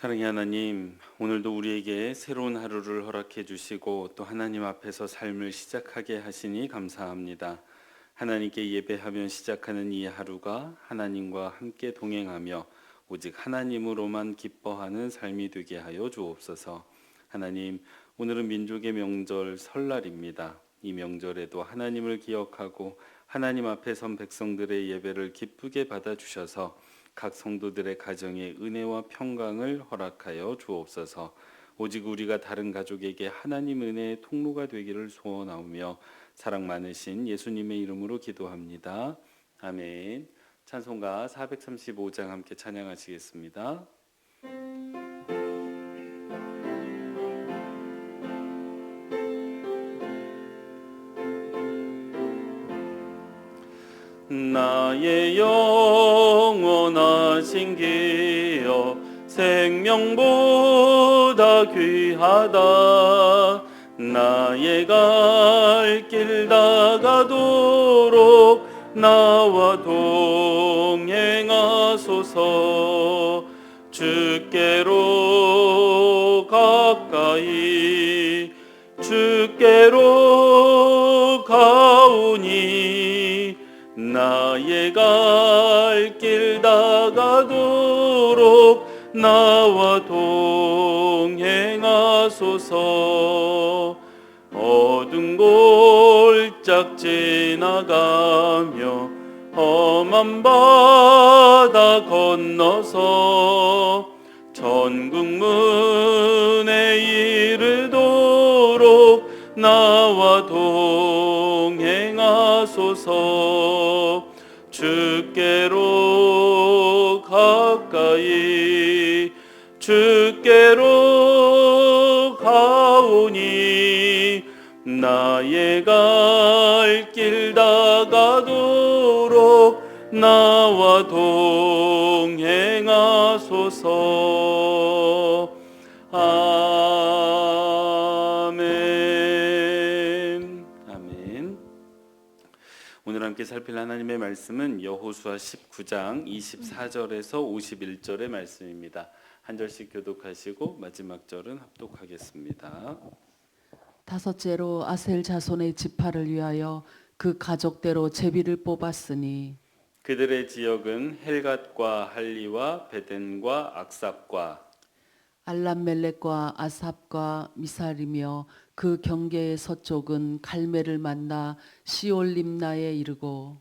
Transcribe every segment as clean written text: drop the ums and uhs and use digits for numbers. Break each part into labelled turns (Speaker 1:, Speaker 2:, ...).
Speaker 1: 사랑의 하나님, 오늘도 우리에게 새로운 하루를 허락해 주시고 또 하나님 앞에서 삶을 시작하게 하시니 감사합니다. 하나님께 예배하며 시작하는 이 하루가 하나님과 함께 동행하며 오직 하나님으로만 기뻐하는 삶이 되게 하여 주옵소서. 하나님, 오늘은 민족의 명절 설날입니다. 이 명절에도 하나님을 기억하고 하나님 앞에 선 백성들의 예배를 기쁘게 받아주셔서 각 성도들의 가정에 은혜와 평강을 허락하여 주옵소서. 오직 우리가 다른 가족에게 하나님 은혜의 통로가 되기를 소원하오며 사랑 많으신 예수님의 이름으로 기도합니다. 아멘. 찬송가 435장 함께 찬양하시겠습니다. 나의 영원하신 기여 생명보다 귀하다. 나의 갈 길 다가도록 나와 동행하소서. 주께로 가까이 주께로 가오니 나의 갈 길 다가도록 나와 동행하소서. 어두운 골짝 지나가며 험한 바다 건너서 천국 문에 이르도록 나와 동행하소서. 주께로 가까이 주께로 가오니 나의 갈 길 다가도록 나와 동행하소서. 아멘. 아멘. 오늘 함께 살필 하나님의 말씀은 여호수아 19장 24절에서 51절의 말씀입니다. 한 절씩 교독하시고 마지막 절은 합독하겠습니다.
Speaker 2: 다섯째로 아셀 자손의 지파를 위하여 그 가족대로 제비를 뽑았으니
Speaker 1: 그들의 지역은 헬갓과 할리와 베덴과 악삽과
Speaker 2: 알람멜렉과 아삽과 미살이며 그 경계의 서쪽은 갈멜을 만나 시올림나에 이르고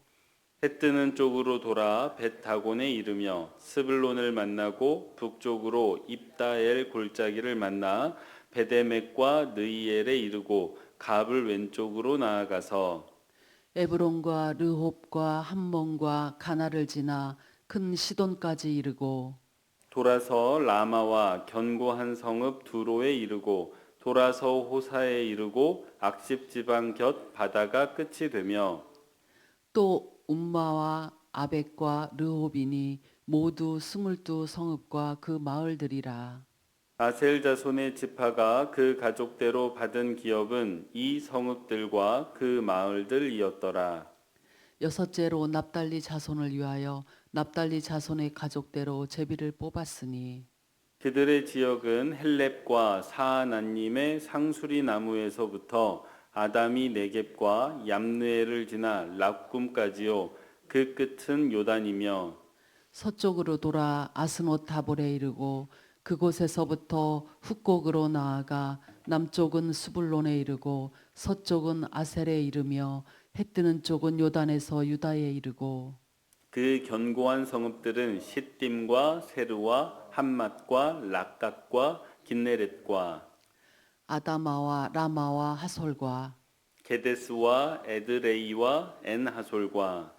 Speaker 1: 해 뜨는 쪽으로 돌아 벳다곤에 이르며 스불론을 만나고 북쪽으로 입다엘 골짜기를 만나 베데멕과 느이엘에 이르고 갑을 왼쪽으로 나아가서
Speaker 2: 에브론과 르홉과 함몬과 가나를 지나 큰 시돈까지 이르고
Speaker 1: 돌아서 라마와 견고한 성읍 두로에 이르고 돌아서 호사에 이르고 악십 지방 곁 바다가 끝이 되며
Speaker 2: 또 움마와 아벡과 르홉이니 모두 22 성읍과 그 마을들이라.
Speaker 1: 아셀 자손의 지파가 그 가족대로 받은 기업은 이 성읍들과 그 마을들이었더라.
Speaker 2: 여섯째로 납달리 자손을 위하여 납달리 자손의 가족대로 제비를 뽑았으니
Speaker 1: 그들의 지역은 헬렙과 사아나님의 상수리 나무에서부터 아담이 네겝과 얌느에를 지나 랍굼까지요. 그 끝은 요단이며
Speaker 2: 서쪽으로 돌아 아스못 다볼에 이르고 그곳에서부터 훅곡으로 나아가 남쪽은 수불론에 이르고 서쪽은 아셀에 이르며 해 뜨는 쪽은 요단에서 유다에 이르고
Speaker 1: 그 견고한 성읍들은 시딤과 세르와 함맛과 락각과 긴네렛과
Speaker 2: 아다마와 라마와 하솔과
Speaker 1: 게데스와 에드레이와 엔하솔과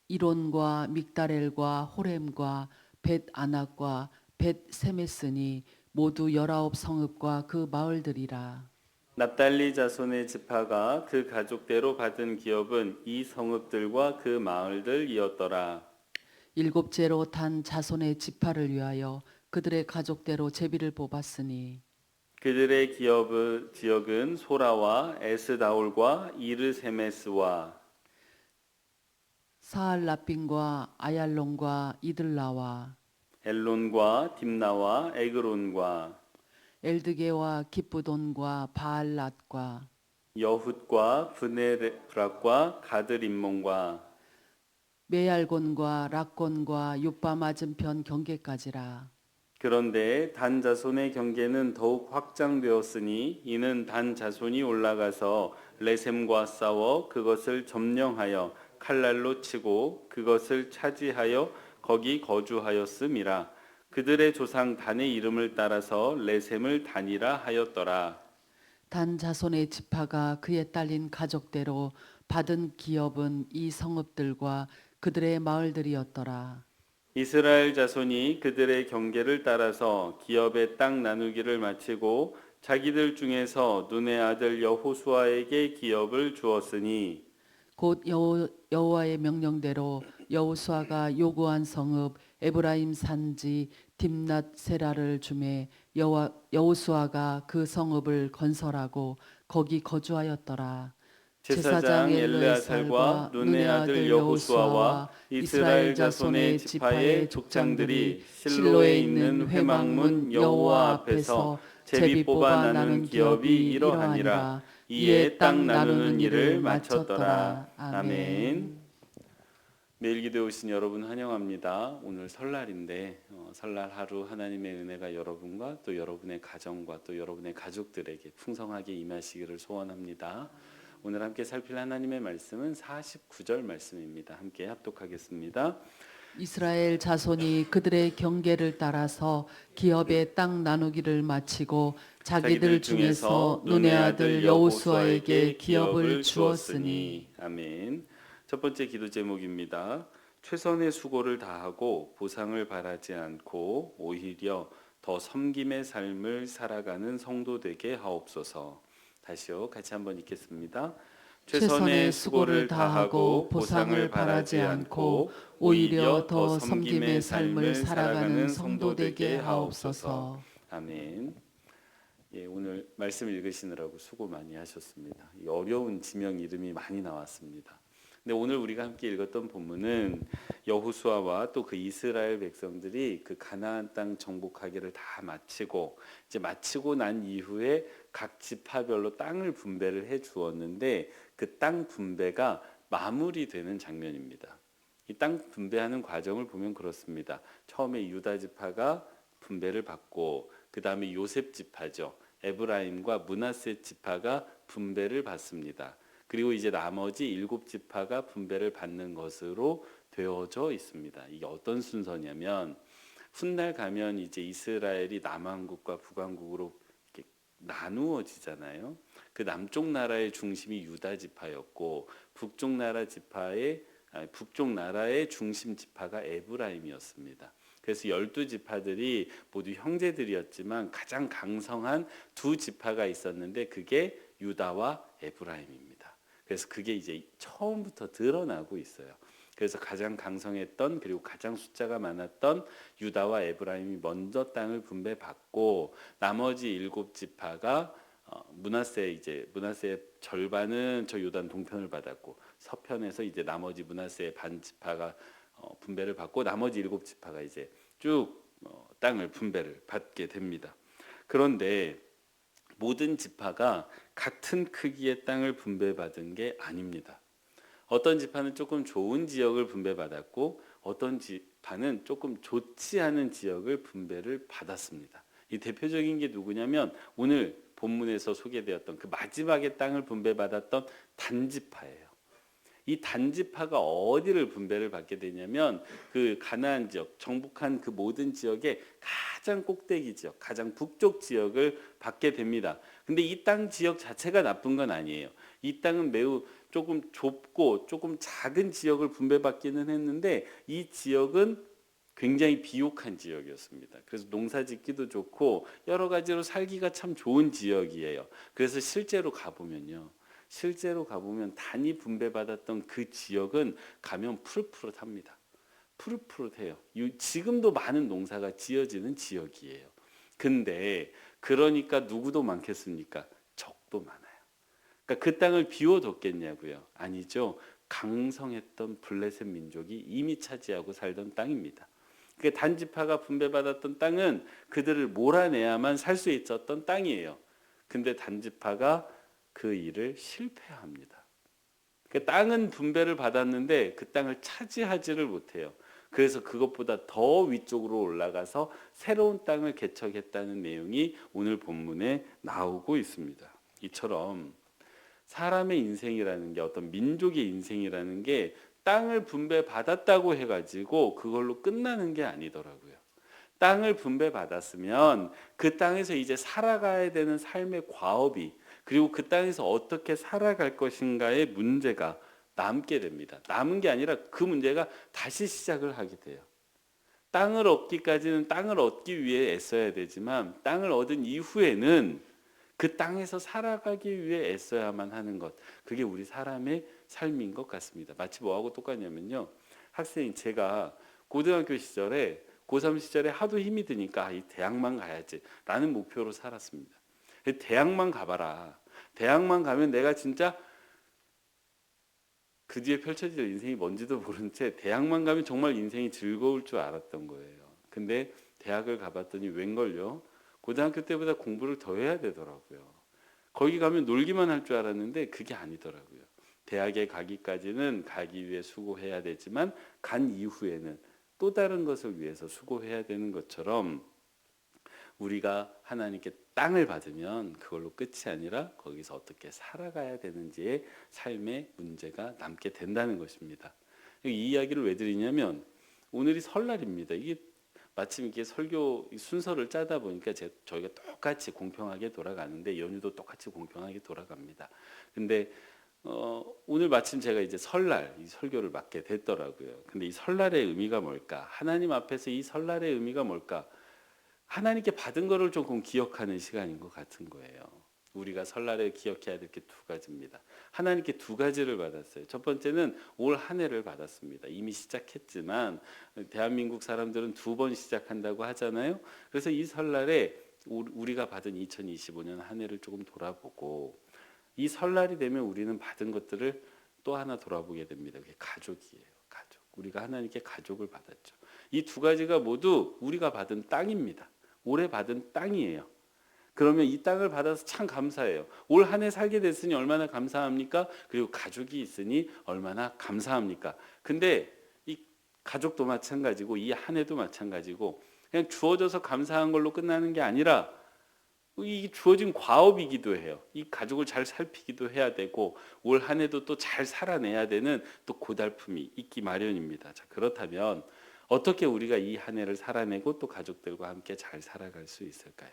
Speaker 2: 이론과 믹다렐과 호렘과 벳 아낙과 벳 세메스니 모두 19 성읍과 그 마을들이라.
Speaker 1: 납달리 자손의 지파가 그 가족대로 받은 기업은 이 성읍들과 그 마을들이었더라.
Speaker 2: 일곱째로 단 자손의 지파를 위하여 그들의 가족대로 제비를 뽑았으니
Speaker 1: 그들의 지역은 소라와 에스다올과 이르세메스와
Speaker 2: 사알라핀과 아얄론과 이들라와
Speaker 1: 엘론과 딥나와 에그론과
Speaker 2: 엘드게와 기브돈과 바알랏과
Speaker 1: 여훗과 브네브락과 가드림몬과
Speaker 2: 메알곤과 락곤과 욥바 맞은편 경계까지라.
Speaker 1: 그런데 단 자손의 경계는 더욱 확장되었으니 이는 단 자손이 올라가서 레셈과 싸워 그것을 점령하여 칼날로 치고 그것을 차지하여 거기 거주하였음이라. 그들의 조상 단의 이름을 따라서 레셈을 단이라 하였더라.
Speaker 2: 단 자손의 지파가 그에 딸린 가족대로 받은 기업은 이 성읍들과 그들의 마을들이었더라.
Speaker 1: 이스라엘 자손이 그들의 경계를 따라서 기업의 땅 나누기를 마치고 자기들 중에서 눈의 아들 여호수아에게 기업을 주었으니
Speaker 2: 곧 여호와의 명령대로 여호수아가 요구한 성읍 에브라임 산지 딥낫 세라를 주매 여호수아가 그 성읍을 건설하고 거기 거주하였더라.
Speaker 1: 제사장 엘르아살과 눈의 아들 여호수아와 이스라엘 자손의 지파의 족장들이 실로에 있는 회막문 여호와 앞에서 제비 뽑아 나눈 기업이 이러하니라. 이에 땅 나누는 일을 마쳤더라. 아멘. 매일 기도에 오신 여러분 환영합니다. 오늘 설날인데 설날 하루 하나님의 은혜가 여러분과 또 여러분의 가정과 또 여러분의 가족들에게 풍성하게 임하시기를 소원합니다. 오늘 함께 살필 하나님의 말씀은 49절 말씀입니다. 함께 합독하겠습니다.
Speaker 2: 이스라엘 자손이 그들의 경계를 따라서 기업의 땅 나누기를 마치고 자기들 중에서 눈의 아들 여호수아에게 기업을 주었으니.
Speaker 1: 아멘. 첫 번째 기도 제목입니다. 최선의 수고를 다하고 보상을 바라지 않고 오히려 더 섬김의 삶을 살아가는 성도 되게 하옵소서. 다시요. 같이 한번 읽겠습니다.
Speaker 2: 최선의 수고를 다하고 보상을 바라지 않고 오히려 더 섬김의 삶을 살아가는 성도 되게 하옵소서.
Speaker 1: 아멘. 예, 오늘 말씀 읽으시느라고 수고 많이 하셨습니다. 이 어려운 지명 이름이 많이 나왔습니다. 근데 오늘 우리가 함께 읽었던 본문은 여호수아와 또 그 이스라엘 백성들이 그 가나안 땅 정복하기를 다 마치고 이제 마치고 난 이후에 각 지파별로 땅을 분배를 해 주었는데 그 땅 분배가 마무리되는 장면입니다. 이 땅 분배하는 과정을 보면 그렇습니다. 처음에 유다 지파가 분배를 받고 그 다음에 요셉 지파죠. 에브라임과 므낫세 지파가 분배를 받습니다. 그리고 이제 나머지 7지파가 분배를 받는 것으로 되어져 있습니다. 이게 어떤 순서냐면 훗날 가면 이제 이스라엘이 남왕국과 북왕국으로 이렇게 나누어지잖아요. 그 남쪽 나라의 중심이 유다 지파였고 북쪽 나라의 중심 지파가 에브라임이었습니다. 그래서 12지파들이 모두 형제들이었지만 가장 강성한 두 지파가 있었는데 그게 유다와 에브라임입니다. 그래서 그게 이제 처음부터 드러나고 있어요. 그래서 가장 강성했던 그리고 가장 숫자가 많았던 유다와 에브라임이 먼저 땅을 분배받고 나머지 7지파가 므낫세의 절반은 저 요단 동편을 받았고 서편에서 이제 나머지 므낫세의 반 지파가 분배를 받고 나머지 7지파가 이제 쭉 땅을 분배를 받게 됩니다. 그런데 모든 지파가 같은 크기의 땅을 분배받은 게 아닙니다. 어떤 지파는 조금 좋은 지역을 분배받았고 어떤 지파는 조금 좋지 않은 지역을 분배를 받았습니다. 이 대표적인 게 누구냐면 오늘 본문에서 소개되었던 그 마지막에 땅을 분배받았던 단지파예요. 이 단지파가 어디를 분배를 받게 되냐면 그 가나안 지역, 정복한 그 모든 지역의 가장 꼭대기 지역, 가장 북쪽 지역을 받게 됩니다. 근데 이 땅 지역 자체가 나쁜 건 아니에요. 이 땅은 매우 조금 좁고 조금 작은 지역을 분배받기는 했는데 이 지역은 굉장히 비옥한 지역이었습니다. 그래서 농사 짓기도 좋고 여러 가지로 살기가 참 좋은 지역이에요. 그래서 실제로 가보면 단위 분배받았던 그 지역은 가면 푸릇푸릇합니다. 푸릇푸릇해요. 지금도 많은 농사가 지어지는 지역이에요. 근데 그러니까 누구도 많겠습니까? 적도 많아요. 그러니까 그 땅을 비워뒀겠냐고요? 아니죠. 강성했던 블레셋 민족이 이미 차지하고 살던 땅입니다. 그러니까 단지파가 분배받았던 땅은 그들을 몰아내야만 살 수 있었던 땅이에요. 근데 단지파가 그 일을 실패합니다. 그러니까 땅은 분배를 받았는데 그 땅을 차지하지를 못해요. 그래서 그것보다 더 위쪽으로 올라가서 새로운 땅을 개척했다는 내용이 오늘 본문에 나오고 있습니다. 이처럼 사람의 인생이라는 게, 어떤 민족의 인생이라는 게 땅을 분배받았다고 해가지고 그걸로 끝나는 게 아니더라고요. 땅을 분배받았으면 그 땅에서 이제 살아가야 되는 삶의 과업이, 그리고 그 땅에서 어떻게 살아갈 것인가의 문제가 남게 됩니다. 남은 게 아니라 그 문제가 다시 시작을 하게 돼요. 땅을 얻기까지는 땅을 얻기 위해 애써야 되지만 땅을 얻은 이후에는 그 땅에서 살아가기 위해 애써야만 하는 것, 그게 우리 사람의 삶인 것 같습니다. 마치 뭐하고 똑같냐면요, 학생이, 제가 고등학교 시절에 고3 시절에 하도 힘이 드니까 이 대학만 가야지 라는 목표로 살았습니다. 대학만 가봐라, 대학만 가면 내가 진짜 그 뒤에 펼쳐질 인생이 뭔지도 모른 채 대학만 가면 정말 인생이 즐거울 줄 알았던 거예요. 근데 대학을 가봤더니 웬걸요, 고등학교 때보다 공부를 더 해야 되더라고요. 거기 가면 놀기만 할 줄 알았는데 그게 아니더라고요. 대학에 가기까지는 가기 위해 수고해야 되지만 간 이후에는 또 다른 것을 위해서 수고해야 되는 것처럼, 우리가 하나님께 땅을 받으면 그걸로 끝이 아니라 거기서 어떻게 살아가야 되는지의 삶의 문제가 남게 된다는 것입니다. 이 이야기를 왜 드리냐면, 오늘이 설날입니다. 이게 마침 이렇게 설교 순서를 짜다 보니까 저희가 똑같이 공평하게 돌아가는데, 연휴도 똑같이 공평하게 돌아갑니다. 근데 오늘 마침 제가 이제 설날 이 설교를 맡게 됐더라고요. 근데 이 설날의 의미가 뭘까? 하나님 앞에서 이 설날의 의미가 뭘까? 하나님께 받은 거를 조금 기억하는 시간인 것 같은 거예요. 우리가 설날에 기억해야 될 게 두 가지입니다. 하나님께 두 가지를 받았어요. 첫 번째는 올 한 해를 받았습니다. 이미 시작했지만 대한민국 사람들은 두 번 시작한다고 하잖아요. 그래서 이 설날에 우리가 받은 2025년 한 해를 조금 돌아보고, 이 설날이 되면 우리는 받은 것들을 또 하나 돌아보게 됩니다. 그게 가족이에요. 가족. 우리가 하나님께 가족을 받았죠. 이 두 가지가 모두 우리가 받은 땅입니다. 올해 받은 땅이에요. 그러면 이 땅을 받아서 참 감사해요. 올 한 해 살게 됐으니 얼마나 감사합니까? 그리고 가족이 있으니 얼마나 감사합니까? 근데 이 가족도 마찬가지고 이 한 해도 마찬가지고, 그냥 주어져서 감사한 걸로 끝나는 게 아니라 이 주어진 과업이기도 해요. 이 가족을 잘 살피기도 해야 되고, 올 한 해도 또 잘 살아내야 되는 또 고달픔이 있기 마련입니다. 자, 그렇다면 어떻게 우리가 이 한 해를 살아내고 또 가족들과 함께 잘 살아갈 수 있을까요?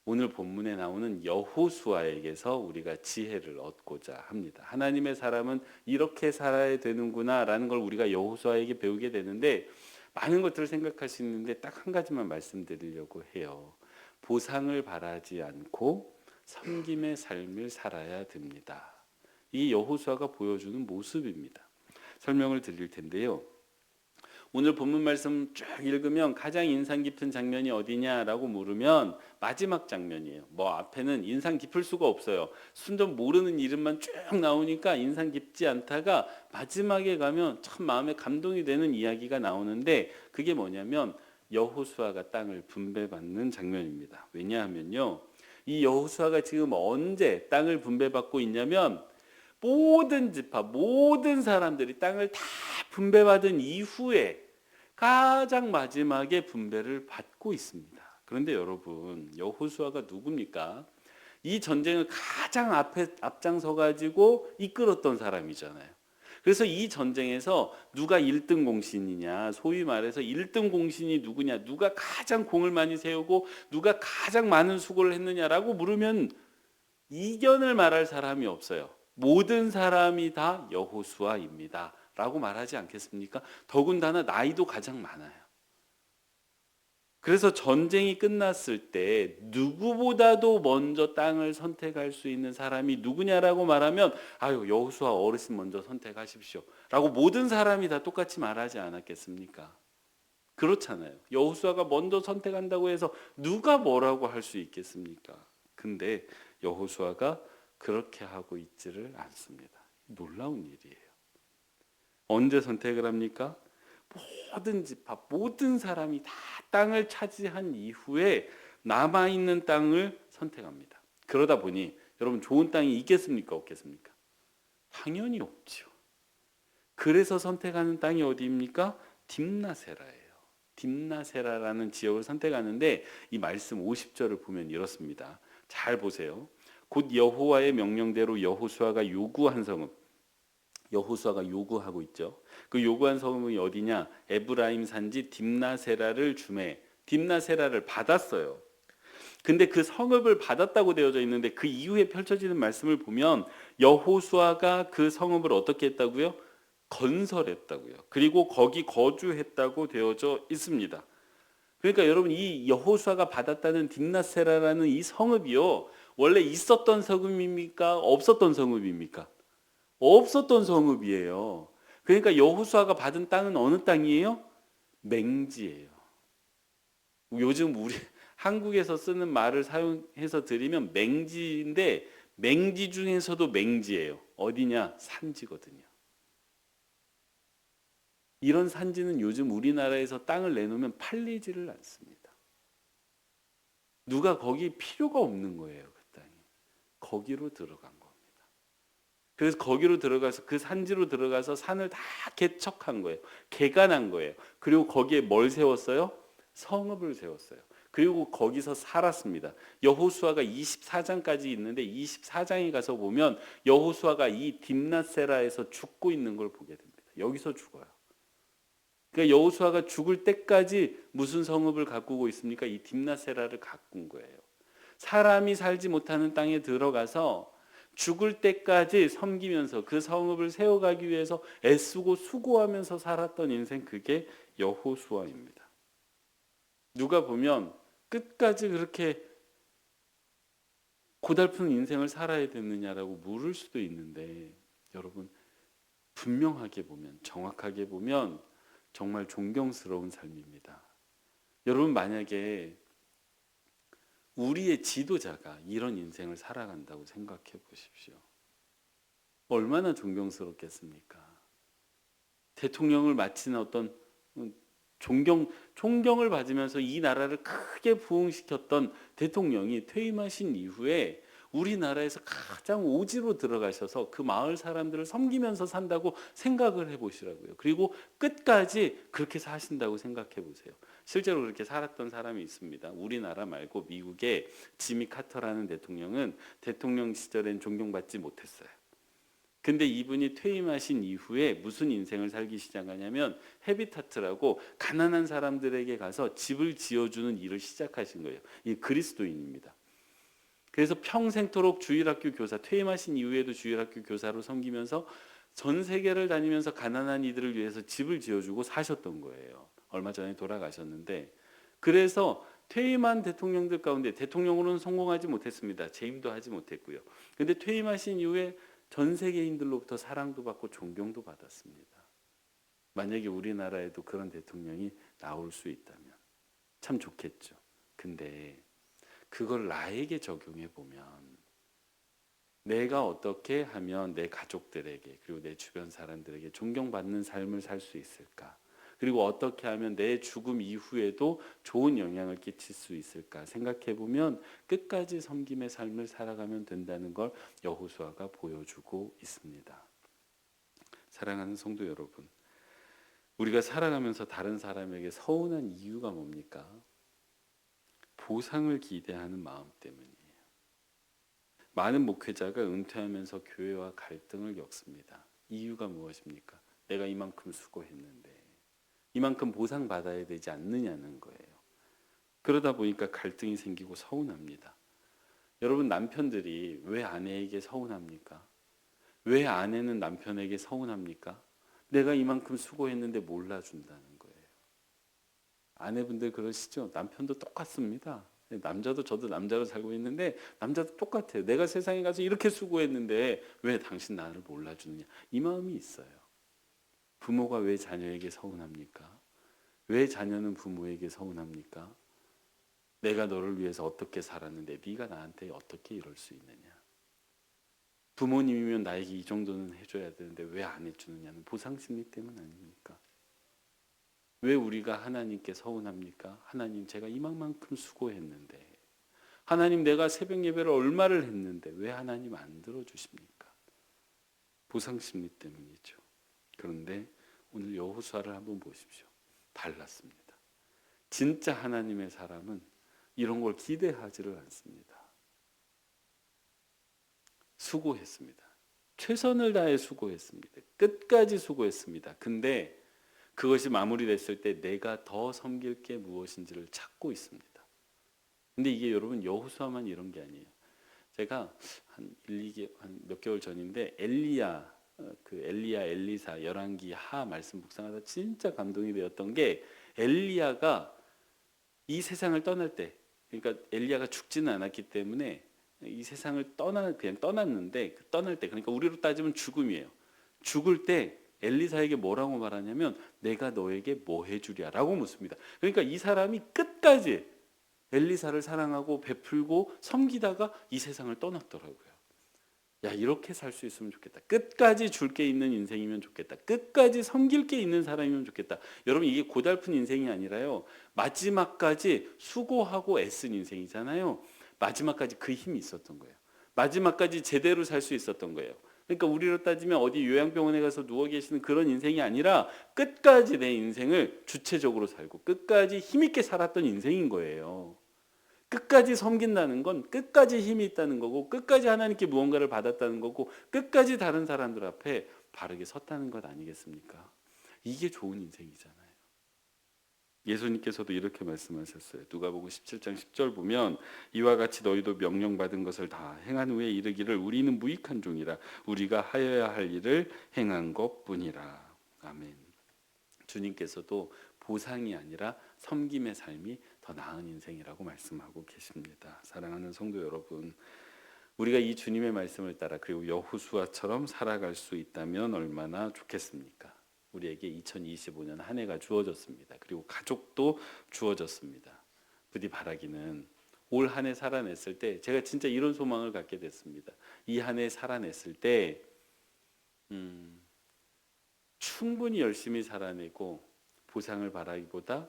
Speaker 1: 오늘 본문에 나오는 여호수아에게서 우리가 지혜를 얻고자 합니다. 하나님의 사람은 이렇게 살아야 되는구나라는 걸 우리가 여호수아에게 배우게 되는데, 많은 것들을 생각할 수 있는데 딱 한 가지만 말씀드리려고 해요. 보상을 바라지 않고 섬김의 삶을 살아야 됩니다. 이 여호수아가 보여주는 모습입니다. 설명을 드릴 텐데요. 오늘 본문 말씀 쭉 읽으면 가장 인상 깊은 장면이 어디냐라고 물으면 마지막 장면이에요. 뭐 앞에는 인상 깊을 수가 없어요. 순전 모르는 이름만 쭉 나오니까 인상 깊지 않다가 마지막에 가면 참 마음에 감동이 되는 이야기가 나오는데, 그게 뭐냐면 여호수아가 땅을 분배받는 장면입니다. 왜냐하면요, 이 여호수아가 지금 언제 땅을 분배받고 있냐면, 모든 지파, 모든 사람들이 땅을 다 분배받은 이후에 가장 마지막에 분배를 받고 있습니다. 그런데 여러분, 여호수아가 누굽니까? 이 전쟁을 가장 앞장서 가지고 이끌었던 사람이잖아요. 그래서 이 전쟁에서 누가 1등 공신이냐, 소위 말해서 1등 공신이 누구냐, 누가 가장 공을 많이 세우고 누가 가장 많은 수고를 했느냐라고 물으면 이견을 말할 사람이 없어요. 모든 사람이 다 여호수아입니다 라고 말하지 않겠습니까? 더군다나 나이도 가장 많아요. 그래서 전쟁이 끝났을 때 누구보다도 먼저 땅을 선택할 수 있는 사람이 누구냐라고 말하면, 아유, 여호수아 어르신 먼저 선택하십시오 라고 모든 사람이 다 똑같이 말하지 않았겠습니까? 그렇잖아요. 여호수아가 먼저 선택한다고 해서 누가 뭐라고 할 수 있겠습니까? 근데 여호수아가 그렇게 하고 있지를 않습니다. 놀라운 일이에요. 언제 선택을 합니까? 모든 집합, 모든 사람이 다 땅을 차지한 이후에 남아있는 땅을 선택합니다. 그러다 보니 여러분 좋은 땅이 있겠습니까? 없겠습니까? 당연히 없죠. 그래서 선택하는 땅이 어디입니까? 딥나세라예요. 딥나세라라는 지역을 선택하는데 이 말씀 50절을 보면 이렇습니다. 잘 보세요. 곧 여호와의 명령대로 여호수아가 요구한 성읍, 여호수아가 요구하고 있죠. 그 요구한 성읍이 어디냐? 에브라임 산지 딥나세라를 주매. 딥나세라를 받았어요. 근데 그 성읍을 받았다고 되어져 있는데 그 이후에 펼쳐지는 말씀을 보면 여호수아가 그 성읍을 어떻게 했다고요? 건설했다고요. 그리고 거기 거주했다고 되어져 있습니다. 그러니까 여러분 이 여호수아가 받았다는 딥나세라라는 이 성읍이요. 원래 있었던 성읍입니까? 없었던 성읍입니까? 없었던 성읍이에요. 그러니까 여호수아가 받은 땅은 어느 땅이에요? 맹지예요. 요즘 우리 한국에서 쓰는 말을 사용해서 드리면 맹지인데 맹지 중에서도 맹지예요. 어디냐? 산지거든요. 이런 산지는 요즘 우리나라에서 땅을 내놓으면 팔리지를 않습니다. 누가 거기 필요가 없는 거예요. 그 땅이. 거기로 들어간 겁니다. 그래서 거기로 들어가서 그 산지로 들어가서 산을 다 개척한 거예요. 개간한 거예요. 그리고 거기에 뭘 세웠어요? 성읍을 세웠어요. 그리고 거기서 살았습니다. 여호수아가 24장까지 있는데 24장에 가서 보면 여호수아가 이 딥나세라에서 죽고 있는 걸 보게 됩니다. 여기서 죽어요. 그러니까 여호수아가 죽을 때까지 무슨 성읍을 가꾸고 있습니까? 이 딥나세라를 가꾼 거예요. 사람이 살지 못하는 땅에 들어가서 죽을 때까지 섬기면서 그 성읍을 세워가기 위해서 애쓰고 수고하면서 살았던 인생, 그게 여호수아입니다. 누가 보면 끝까지 그렇게 고달픈 인생을 살아야 되느냐라고 물을 수도 있는데 여러분 분명하게 보면, 정확하게 보면 정말 존경스러운 삶입니다. 여러분 만약에 우리의 지도자가 이런 인생을 살아간다고 생각해 보십시오. 얼마나 존경스럽겠습니까? 대통령을 마친 어떤 존경을 받으면서 이 나라를 크게 부흥시켰던 대통령이 퇴임하신 이후에 우리나라에서 가장 오지로 들어가셔서 그 마을 사람들을 섬기면서 산다고 생각을 해보시라고요. 그리고 끝까지 그렇게 사신다고 생각해 보세요. 실제로 그렇게 살았던 사람이 있습니다. 우리나라 말고 미국의 지미 카터라는 대통령은 대통령 시절엔 존경받지 못했어요. 근데 이분이 퇴임하신 이후에 무슨 인생을 살기 시작하냐면 헤비타트라고 가난한 사람들에게 가서 집을 지어주는 일을 시작하신 거예요. 이 그리스도인입니다. 그래서 평생토록 주일학교 교사, 퇴임하신 이후에도 주일학교 교사로 섬기면서 전 세계를 다니면서 가난한 이들을 위해서 집을 지어주고 사셨던 거예요. 얼마 전에 돌아가셨는데, 그래서 퇴임한 대통령들 가운데 대통령으로는 성공하지 못했습니다. 재임도 하지 못했고요. 근데 퇴임하신 이후에 전 세계인들로부터 사랑도 받고 존경도 받았습니다. 만약에 우리나라에도 그런 대통령이 나올 수 있다면 참 좋겠죠. 근데 그걸 나에게 적용해 보면 내가 어떻게 하면 내 가족들에게 그리고 내 주변 사람들에게 존경받는 삶을 살 수 있을까? 그리고 어떻게 하면 내 죽음 이후에도 좋은 영향을 끼칠 수 있을까 생각해 보면 끝까지 섬김의 삶을 살아가면 된다는 걸 여호수아가 보여주고 있습니다. 사랑하는 성도 여러분, 우리가 살아가면서 다른 사람에게 서운한 이유가 뭡니까? 보상을 기대하는 마음 때문이에요. 많은 목회자가 은퇴하면서 교회와 갈등을 겪습니다. 이유가 무엇입니까? 내가 이만큼 수고했는데 이만큼 보상받아야 되지 않느냐는 거예요. 그러다 보니까 갈등이 생기고 서운합니다. 여러분, 남편들이 왜 아내에게 서운합니까? 왜 아내는 남편에게 서운합니까? 내가 이만큼 수고했는데 몰라준다는 거예요. 아내분들 그러시죠? 남편도 똑같습니다. 남자도, 저도 남자로 살고 있는데 남자도 똑같아요. 내가 세상에 가서 이렇게 수고했는데 왜 당신 나를 몰라주느냐, 이 마음이 있어요. 부모가 왜 자녀에게 서운합니까? 왜 자녀는 부모에게 서운합니까? 내가 너를 위해서 어떻게 살았는데 네가 나한테 어떻게 이럴 수 있느냐. 부모님이면 나에게 이 정도는 해줘야 되는데 왜 안 해주느냐는 보상심리 때문 아닙니까? 왜 우리가 하나님께 서운합니까? 하나님, 제가 이만큼 수고했는데, 하나님, 내가 새벽 예배를 얼마를 했는데 왜 하나님 안 들어주십니까? 보상심리 때문이죠. 그런데 오늘 여호수아를 한번 보십시오. 달랐습니다. 진짜 하나님의 사람은 이런 걸 기대하지를 않습니다. 수고했습니다. 최선을 다해 수고했습니다. 끝까지 수고했습니다. 근데 그것이 마무리됐을 때 내가 더 섬길 게 무엇인지를 찾고 있습니다. 근데 이게 여러분 여호수아만 이런 게 아니에요. 제가 한 몇 개월 전인데 엘리야, 엘리사 열왕기 하 말씀 묵상하다 진짜 감동이 되었던 게, 엘리야가 이 세상을 떠날 때, 그러니까 엘리야가 죽지는 않았기 때문에 이 세상을 그냥 떠났는데, 떠날 때, 그러니까 우리로 따지면 죽음이에요. 죽을 때 엘리사에게 뭐라고 말하냐면 내가 너에게 뭐 해주랴라고 묻습니다. 그러니까 이 사람이 끝까지 엘리사를 사랑하고 베풀고 섬기다가 이 세상을 떠났더라고요. 야, 이렇게 살 수 있으면 좋겠다. 끝까지 줄 게 있는 인생이면 좋겠다. 끝까지 섬길 게 있는 사람이면 좋겠다. 여러분, 이게 고달픈 인생이 아니라요, 마지막까지 수고하고 애쓴 인생이잖아요. 마지막까지 그 힘이 있었던 거예요. 마지막까지 제대로 살 수 있었던 거예요. 그러니까 우리로 따지면 어디 요양병원에 가서 누워 계시는 그런 인생이 아니라 끝까지 내 인생을 주체적으로 살고 끝까지 힘있게 살았던 인생인 거예요. 끝까지 섬긴다는 건 끝까지 힘이 있다는 거고, 끝까지 하나님께 무언가를 받았다는 거고, 끝까지 다른 사람들 앞에 바르게 섰다는 것 아니겠습니까? 이게 좋은 인생이잖아요. 예수님께서도 이렇게 말씀하셨어요. 누가복음 17장 10절 보면, 이와 같이 너희도 명령받은 것을 다 행한 후에 이르기를 우리는 무익한 종이라, 우리가 하여야 할 일을 행한 것뿐이라. 아멘. 주님께서도 보상이 아니라 섬김의 삶이 더 나은 인생이라고 말씀하고 계십니다. 사랑하는 성도 여러분, 우리가 이 주님의 말씀을 따라 그리고 여호수아처럼 살아갈 수 있다면 얼마나 좋겠습니까? 우리에게 2025년 한 해가 주어졌습니다. 그리고 가족도 주어졌습니다. 부디 바라기는 올 한 해 살아냈을 때, 제가 진짜 이런 소망을 갖게 됐습니다. 이 한 해 살아냈을 때 충분히 열심히 살아내고 보상을 바라기보다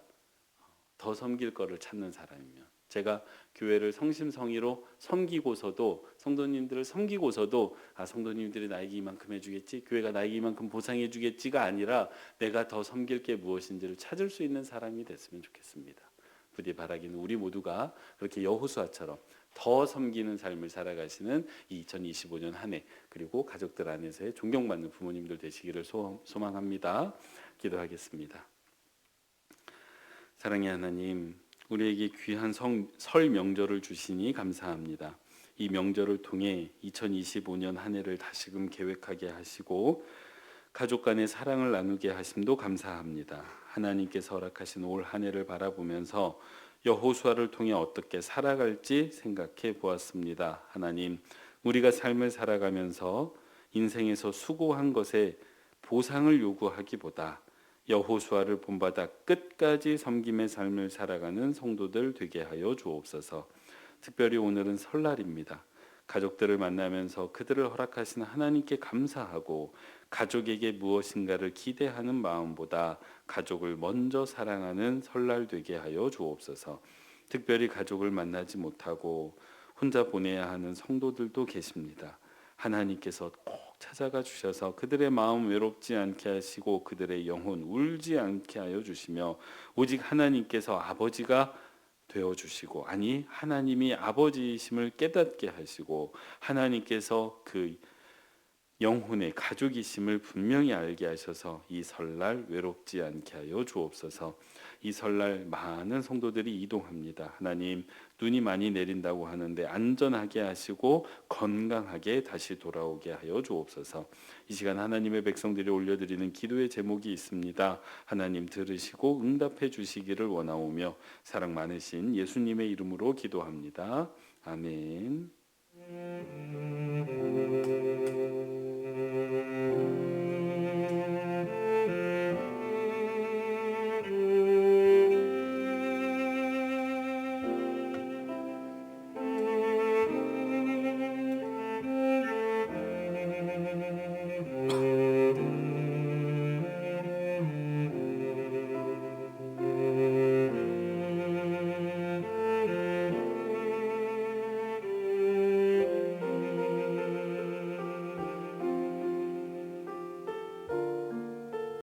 Speaker 1: 더 섬길 거를 찾는 사람이면, 제가 교회를 성심성의로 섬기고서도, 성도님들을 섬기고서도 성도님들이 나에게 이만큼 해주겠지, 교회가 나에게 이만큼 보상해 주겠지가 아니라 내가 더 섬길 게 무엇인지를 찾을 수 있는 사람이 됐으면 좋겠습니다. 부디 바라기는 우리 모두가 그렇게 여호수아처럼 더 섬기는 삶을 살아가시는 2025년 한 해, 그리고 가족들 안에서의 존경받는 부모님들 되시기를 소망합니다. 기도하겠습니다. 사랑의 하나님, 우리에게 귀한 설 명절을 주시니 감사합니다. 이 명절을 통해 2025년 한 해를 다시금 계획하게 하시고 가족 간의 사랑을 나누게 하심도 감사합니다. 하나님께서 허락하신 올 한 해를 바라보면서 여호수아를 통해 어떻게 살아갈지 생각해 보았습니다. 하나님, 우리가 삶을 살아가면서 인생에서 수고한 것에 보상을 요구하기보다 여호수아를 본받아 끝까지 섬김의 삶을 살아가는 성도들 되게 하여 주옵소서. 특별히 오늘은 설날입니다. 가족들을 만나면서 그들을 허락하신 하나님께 감사하고 가족에게 무엇인가를 기대하는 마음보다 가족을 먼저 사랑하는 설날 되게 하여 주옵소서. 특별히 가족을 만나지 못하고 혼자 보내야 하는 성도들도 계십니다. 하나님께서 꼭 찾아가 주셔서 그들의 마음 외롭지 않게 하시고 그들의 영혼 울지 않게 하여 주시며, 오직 하나님께서 아버지가 되어 주시고, 아니 하나님이 아버지이심을 깨닫게 하시고 하나님께서 그 영혼의 가족이심을 분명히 알게 하셔서 이 설날 외롭지 않게 하여 주옵소서. 이 설날 많은 성도들이 이동합니다. 하나님, 눈이 많이 내린다고 하는데 안전하게 하시고 건강하게 다시 돌아오게 하여 주옵소서. 이 시간 하나님의 백성들이 올려드리는 기도의 제목이 있습니다. 하나님 들으시고 응답해 주시기를 원하오며 사랑 많으신 예수님의 이름으로 기도합니다. 아멘.